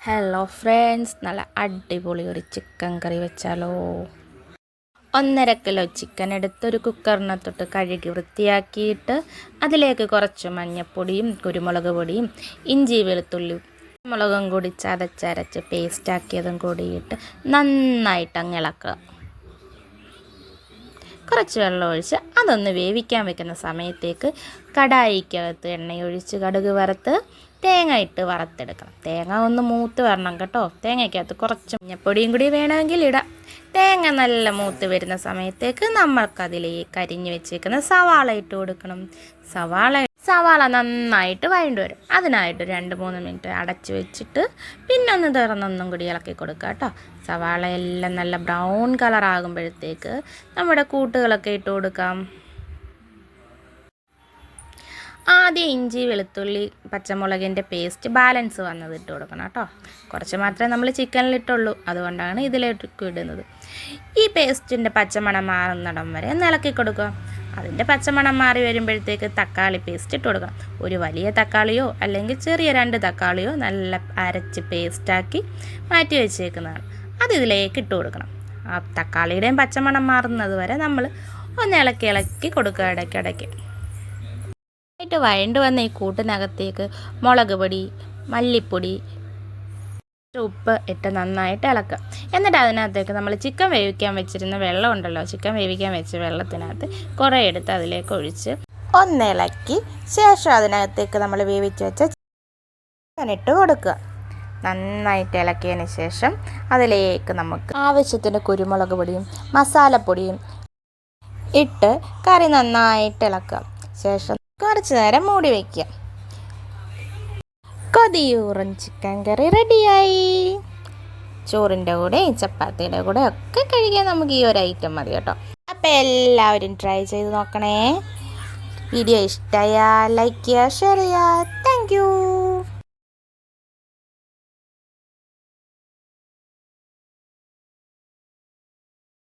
Hello friends, നല്ല അടിപൊളി ഒരു ചിക്കൻ കറി വെച്ചാലോ. 1.5 കിലോ ചിക്കൻ എടുത്ത് ഒരു കുക്കറിനകത്തോട്ട് കഴുകി വൃത്തിയാക്കിയിട്ട് അതിലേക്ക് കുറച്ച് മഞ്ഞൾപ്പൊടിയും കുരുമുളക് പൊടിയും ഇഞ്ചി വെളുത്തുള്ളി മുളകും കൂടി ചതച്ചരച്ച് പേസ്റ്റാക്കിയതും കൂടിയിട്ട് നന്നായിട്ട് അങ്ങ് ഇളക്കുക. കുറച്ച് വെള്ളം ഒഴിച്ച് അതൊന്ന് വേവിക്കാൻ വെക്കുന്ന സമയത്തേക്ക് കടായിക്കകത്ത് എണ്ണയൊഴിച്ച് കടുക് വറുത്ത് തേങ്ങ ഇട്ട് വറുത്തെടുക്കണം. തേങ്ങ ഒന്ന് മൂത്ത് വരണം കേട്ടോ. തേങ്ങയ്ക്കകത്ത് കുറച്ച് മഞ്ഞപ്പൊടിയും കൂടി വേണമെങ്കിൽ ഇടാം. തേങ്ങ നല്ല മൂത്ത് വരുന്ന സമയത്തേക്ക് നമ്മൾക്കതിലേക്ക് കരിഞ്ഞ് വെച്ചേക്കുന്ന സവാള ഇട്ട് കൊടുക്കണം. സവാള നന്നായിട്ട് വഴണ്ട് വരും. അതിനായിട്ട് 2-3 മിനിറ്റ് അടച്ച് വെച്ചിട്ട് പിന്നെ ഒന്ന് തുറന്നൊന്നും കൂടി ഇളക്കി കൊടുക്കുക കേട്ടോ. സവാള എല്ലാം നല്ല ബ്രൗൺ കളറാകുമ്പോഴത്തേക്ക് നമ്മുടെ കൂട്ടുകളൊക്കെ ഇട്ട് കൊടുക്കാം. ആദ്യം ഇഞ്ചി വെളുത്തുള്ളി പച്ചമുളകിൻ്റെ പേസ്റ്റ് ബാലൻസ് വന്നത് ഇട്ട് കൊടുക്കണം കേട്ടോ. കുറച്ച് മാത്രമേ നമ്മൾ ചിക്കനിലിട്ടുള്ളൂ, അതുകൊണ്ടാണ് ഇതിലേക്ക് ഇടുന്നത്. ഈ പേസ്റ്റിൻ്റെ പച്ചമണം മാറുന്നിടം വരെ ഇളക്കി കൊടുക്കുക. അതിൻ്റെ പച്ചമണം മാറി വരുമ്പോഴത്തേക്ക് തക്കാളി പേസ്റ്റ് ഇട്ട് കൊടുക്കണം. ഒരു വലിയ തക്കാളിയോ അല്ലെങ്കിൽ ചെറിയ 2 തക്കാളിയോ നല്ല അരച്ച് പേസ്റ്റാക്കി മാറ്റി വെച്ചേക്കുന്നതാണ്. അതിലേക്ക് ഇട്ട് കൊടുക്കണം. ആ തക്കാളിയുടെയും പച്ചമണം മാറുന്നത് വരെ നമ്മൾ ഒന്ന് ഇളക്കി കൊടുക്കുക ഇടയ്ക്കിടയ്ക്ക്. ആയിട്ട് വഴണ്ട് വന്ന ഈ കൂട്ടിനകത്തേക്ക് മുളക് പൊടി, മല്ലിപ്പൊടി, ഉപ്പ് ഇട്ട് നന്നായിട്ട് ഇളക്കുക. എന്നിട്ട് അതിനകത്തേക്ക് നമ്മൾ ചിക്കൻ വേവിക്കാൻ വെച്ചിരുന്ന വെള്ളം ഉണ്ടല്ലോ, ചിക്കൻ വേവിക്കാൻ വെച്ച വെള്ളത്തിനകത്ത് കുറേ എടുത്ത് അതിലേക്ക് ഒഴിച്ച് ഒന്ന് ഇളക്കി ശേഷം അതിനകത്തേക്ക് നമ്മൾ വേവിച്ച് വെച്ച ചിക്കൻ ഇട്ട് കൊടുക്കുക. നന്നായിട്ട് ഇളക്കിയതിന് ശേഷം അതിലേക്ക് നമുക്ക് ആവശ്യത്തിന് കുരുമുളക് പൊടിയും മസാലപ്പൊടിയും ഇട്ട് കറി നന്നായിട്ട് ഇളക്കുക. ശേഷം കുറച്ച് നേരം മൂടി വയ്ക്കുക. കൊതിയൂറൻ ചിക്കൻ കറി റെഡിയായി. ചോറിൻ്റെ കൂടെയും ചപ്പാത്തിയുടെ കൂടെ ഒക്കെ കഴിക്കാൻ നമുക്ക് ഈ ഒരു ഐറ്റം മതി കേട്ടോ. അപ്പോൾ എല്ലാവരും ട്രൈ ചെയ്ത് നോക്കണേ. വീഡിയോ ഇഷ്ടമായാൽ ലൈക്ക് ചെയ്യുക, ഷെയർ ചെയ്യുക. Thank you.